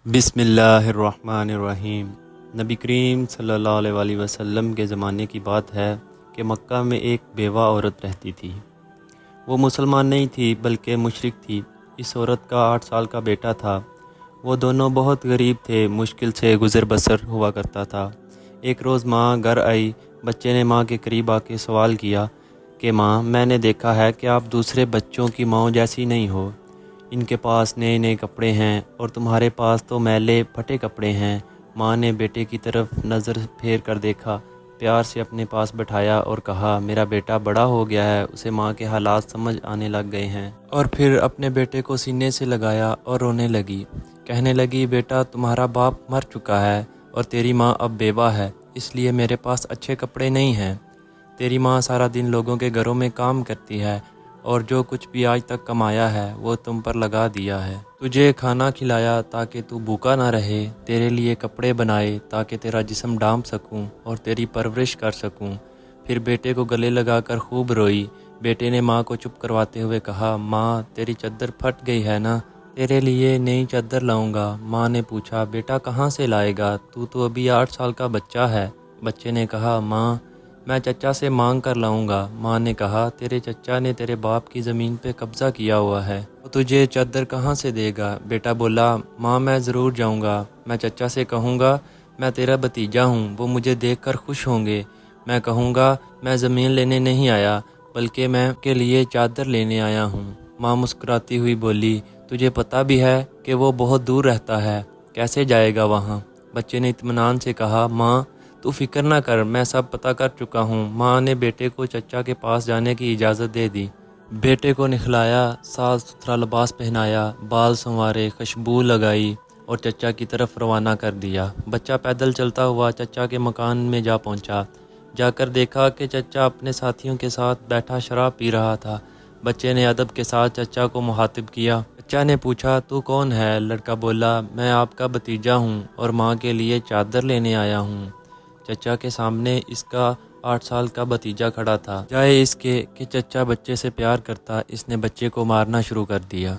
بسم اللہ الرحمن الرحیم۔ نبی کریم صلی اللہ علیہ وسلم کے زمانے کی بات ہے کہ مکہ میں ایک بیوہ عورت رہتی تھی۔ وہ مسلمان نہیں تھی بلکہ مشرک تھی۔ اس عورت کا 8 سال کا بیٹا تھا۔ وہ دونوں بہت غریب تھے، مشکل سے گزر بسر ہوا کرتا تھا۔ ایک روز ماں گھر آئی۔ بچے نے ماں کے قریب آ کے سوال کیا کہ ماں، میں نے دیکھا ہے کہ آپ دوسرے بچوں کی ماں جیسی نہیں ہو۔ ان کے پاس نئے نئے کپڑے ہیں اور تمہارے پاس تو میلے پھٹے کپڑے ہیں۔ ماں نے بیٹے کی طرف نظر پھیر کر دیکھا، پیار سے اپنے پاس بٹھایا اور کہا، میرا بیٹا بڑا ہو گیا ہے، اسے ماں کے حالات سمجھ آنے لگ گئے ہیں۔ اور پھر اپنے بیٹے کو سینے سے لگایا اور رونے لگی۔ کہنے لگی، بیٹا تمہارا باپ مر چکا ہے اور تیری ماں اب بیوہ ہے، اس لیے میرے پاس اچھے کپڑے نہیں ہیں۔ تیری ماں سارا دن لوگوں کے گھروں میں کام کرتی ہے اور جو کچھ بھی آج تک کمایا ہے وہ تم پر لگا دیا ہے۔ تجھے کھانا کھلایا تاکہ تو بھوکا نہ رہے، تیرے لیے کپڑے بنائے تاکہ تیرا جسم ڈھانپ سکوں اور تیری پرورش کر سکوں۔ پھر بیٹے کو گلے لگا کر خوب روئی۔ بیٹے نے ماں کو چپ کرواتے ہوئے کہا، ماں تیری چادر پھٹ گئی ہے نا، تیرے لیے نئی چادر لاؤں گا۔ ماں نے پوچھا، بیٹا کہاں سے لائے گا، تو ابھی 8 سال کا بچہ ہے۔ بچے نے کہا، ماں میں چچا سے مانگ کر لاؤں گا۔ ماں نے کہا، تیرے چچا نے تیرے باپ کی زمین پہ قبضہ کیا ہوا ہے، وہ تجھے چادر کہاں سے دے گا؟ بیٹا بولا، ماں میں ضرور جاؤں گا، میں چچا سے کہوں گا میں تیرا بھتیجا ہوں، وہ مجھے دیکھ کر خوش ہوں گے۔ میں کہوں گا میں زمین لینے نہیں آیا بلکہ میں کے لیے چادر لینے آیا ہوں۔ ماں مسکراتی ہوئی بولی، تجھے پتہ بھی ہے کہ وہ بہت دور رہتا ہے، کیسے جائے گا وہاں؟ بچے نے اطمینان سے کہا، ماں تو فکر نہ کر، میں سب پتہ کر چکا ہوں۔ ماں نے بیٹے کو چچا کے پاس جانے کی اجازت دے دی۔ بیٹے کو نہلایا، صاف ستھرا لباس پہنایا، بال سنوارے، خوشبو لگائی اور چچا کی طرف روانہ کر دیا۔ بچہ پیدل چلتا ہوا چچا کے مکان میں جا پہنچا۔ جا کر دیکھا کہ چچا اپنے ساتھیوں کے ساتھ بیٹھا شراب پی رہا تھا۔ بچے نے ادب کے ساتھ چچا کو مخاطب کیا۔ چچا نے پوچھا، تو کون ہے؟ لڑکا بولا، میں آپ کا بھتیجا ہوں اور ماں کے لیے چادر لینے آیا ہوں۔ چچا کے سامنے اس کا 8 سال کا بھتیجا کھڑا تھا۔ جائے اس کے کہ چچا بچے سے پیار کرتا، اس نے بچے کو مارنا شروع کر دیا۔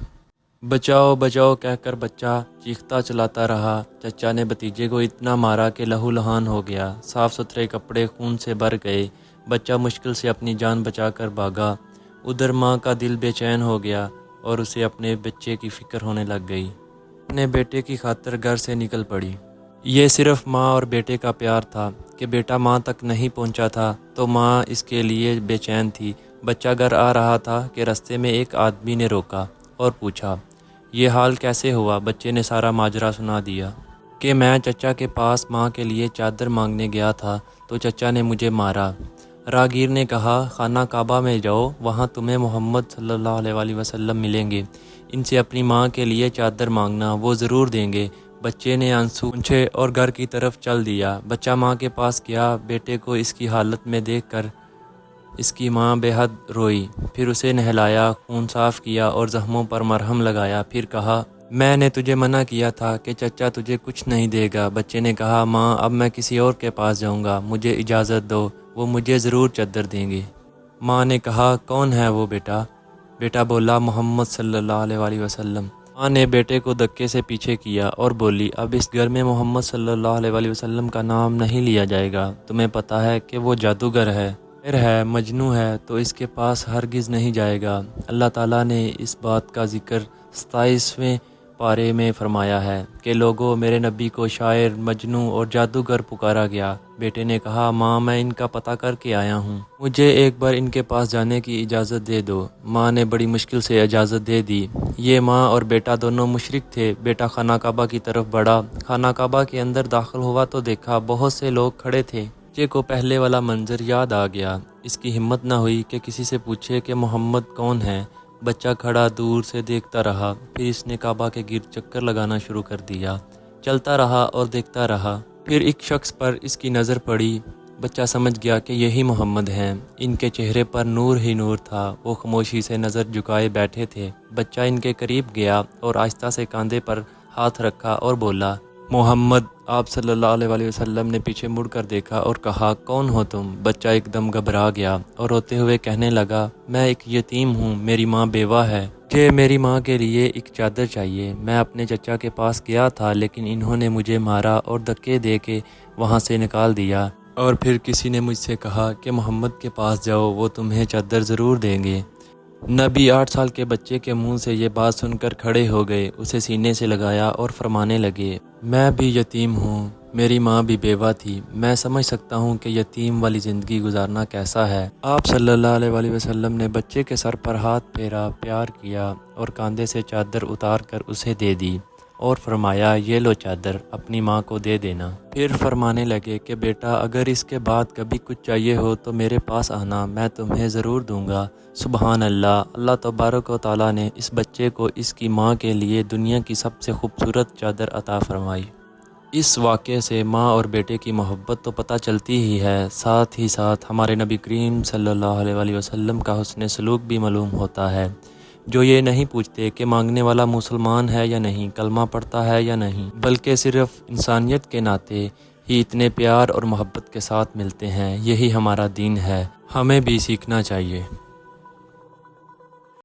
بچاؤ بچاؤ کہہ کر بچہ چیختا چلاتا رہا۔ چچا نے بھتیجے کو اتنا مارا کہ لہو لہان ہو گیا، صاف ستھرے کپڑے خون سے بھر گئے۔ بچہ مشکل سے اپنی جان بچا کر بھاگا۔ ادھر ماں کا دل بے چین ہو گیا اور اسے اپنے بچے کی فکر ہونے لگ گئی۔ اپنے بیٹے کی خاطر گھر سے نکل پڑی۔ یہ صرف ماں اور بیٹے کا پیار تھا کہ بیٹا ماں تک نہیں پہنچا تھا تو ماں اس کے لیے بے چین تھی۔ بچہ گھر آ رہا تھا کہ رستے میں ایک آدمی نے روکا اور پوچھا، یہ حال کیسے ہوا؟ بچے نے سارا ماجرا سنا دیا کہ میں چچا کے پاس ماں کے لیے چادر مانگنے گیا تھا تو چچا نے مجھے مارا۔ راہگیر نے کہا، خانہ کعبہ میں جاؤ، وہاں تمہیں محمد صلی اللہ علیہ وسلم ملیں گے، ان سے اپنی ماں کے لیے چادر مانگنا، وہ ضرور دیں گے۔ بچے نے آنسو پونچھے اور گھر کی طرف چل دیا۔ بچہ ماں کے پاس گیا۔ بیٹے کو اس کی حالت میں دیکھ کر اس کی ماں بے حد روئی۔ پھر اسے نہلایا، خون صاف کیا اور زخموں پر مرہم لگایا۔ پھر کہا، میں نے تجھے منع کیا تھا کہ چچا تجھے کچھ نہیں دے گا۔ بچے نے کہا، ماں اب میں کسی اور کے پاس جاؤں گا، مجھے اجازت دو، وہ مجھے ضرور چادر دیں گے۔ ماں نے کہا، کون ہے وہ بیٹا؟ بیٹا بولا، محمد صلی اللہ علیہ وسلم۔ ماں نے بیٹے کو دھکے سے پیچھے کیا اور بولی، اب اس گھر میں محمد صلی اللہ علیہ وسلم کا نام نہیں لیا جائے گا، تمہیں پتہ ہے کہ وہ جادوگر ہے، ساحر ہے، مجنوں ہے، تو اس کے پاس ہرگز نہیں جائے گا۔ اللہ تعالیٰ نے اس بات کا ذکر 27ویں پارے میں فرمایا ہے کہ لوگوں، میرے نبی کو شاعر، مجنوں اور جادوگر پکارا گیا۔ بیٹے نے کہا، ماں میں ان کا پتہ کر کے آیا ہوں، مجھے ایک بار ان کے پاس جانے کی اجازت دے دو۔ ماں نے بڑی مشکل سے اجازت دے دی۔ یہ ماں اور بیٹا دونوں مشرک تھے۔ بیٹا خانہ کعبہ کی طرف بڑھا۔ خانہ کعبہ کے اندر داخل ہوا تو دیکھا بہت سے لوگ کھڑے تھے۔ بچے کو پہلے والا منظر یاد آ گیا۔ اس کی ہمت نہ ہوئی کہ کسی سے پوچھے کہ محمد کون ہے۔ بچہ کھڑا دور سے دیکھتا رہا، پھر اس نے کعبہ کے گرد چکر لگانا شروع کر دیا۔ چلتا رہا اور دیکھتا رہا۔ پھر ایک شخص پر اس کی نظر پڑی۔ بچہ سمجھ گیا کہ یہی محمد ہیں۔ ان کے چہرے پر نور ہی نور تھا۔ وہ خاموشی سے نظر جھکائے بیٹھے تھے۔ بچہ ان کے قریب گیا اور آہستہ سے کاندھے پر ہاتھ رکھا اور بولا، محمد آپ صلی اللہ علیہ وسلم نے پیچھے مڑ کر دیکھا اور کہا کون ہو تم؟ بچہ ایک دم گھبرا گیا اور روتے ہوئے کہنے لگا میں ایک یتیم ہوں، میری ماں بیوہ ہے، کہ میری ماں کے لیے ایک چادر چاہیے۔ میں اپنے چچا کے پاس گیا تھا لیکن انہوں نے مجھے مارا اور دھکے دے کے وہاں سے نکال دیا، اور پھر کسی نے مجھ سے کہا کہ محمد کے پاس جاؤ، وہ تمہیں چادر ضرور دیں گے۔ نبی 8 سال کے بچے کے منہ سے یہ بات سن کر کھڑے ہو گئے، اسے سینے سے لگایا اور فرمانے لگے میں بھی یتیم ہوں، میری ماں بھی بیوہ تھی، میں سمجھ سکتا ہوں کہ یتیم والی زندگی گزارنا کیسا ہے۔ آپ صلی اللہ علیہ وسلم نے بچے کے سر پر ہاتھ پھیرا، پیار کیا اور کاندھے سے چادر اتار کر اسے دے دی اور فرمایا یہ لو چادر، اپنی ماں کو دے دینا۔ پھر فرمانے لگے کہ بیٹا اگر اس کے بعد کبھی کچھ چاہیے ہو تو میرے پاس آنا، میں تمہیں ضرور دوں گا۔ سبحان اللہ، اللہ تبارک و تعالیٰ نے اس بچے کو اس کی ماں کے لیے دنیا کی سب سے خوبصورت چادر عطا فرمائی۔ اس واقعے سے ماں اور بیٹے کی محبت تو پتہ چلتی ہی ہے، ساتھ ہی ساتھ ہمارے نبی کریم صلی اللہ علیہ وسلم کا حسن سلوک بھی معلوم ہوتا ہے، جو یہ نہیں پوچھتے کہ مانگنے والا مسلمان ہے یا نہیں، کلمہ پڑھتا ہے یا نہیں، بلکہ صرف انسانیت کے ناطے ہی اتنے پیار اور محبت کے ساتھ ملتے ہیں۔ یہی ہمارا دین ہے، ہمیں بھی سیکھنا چاہیے۔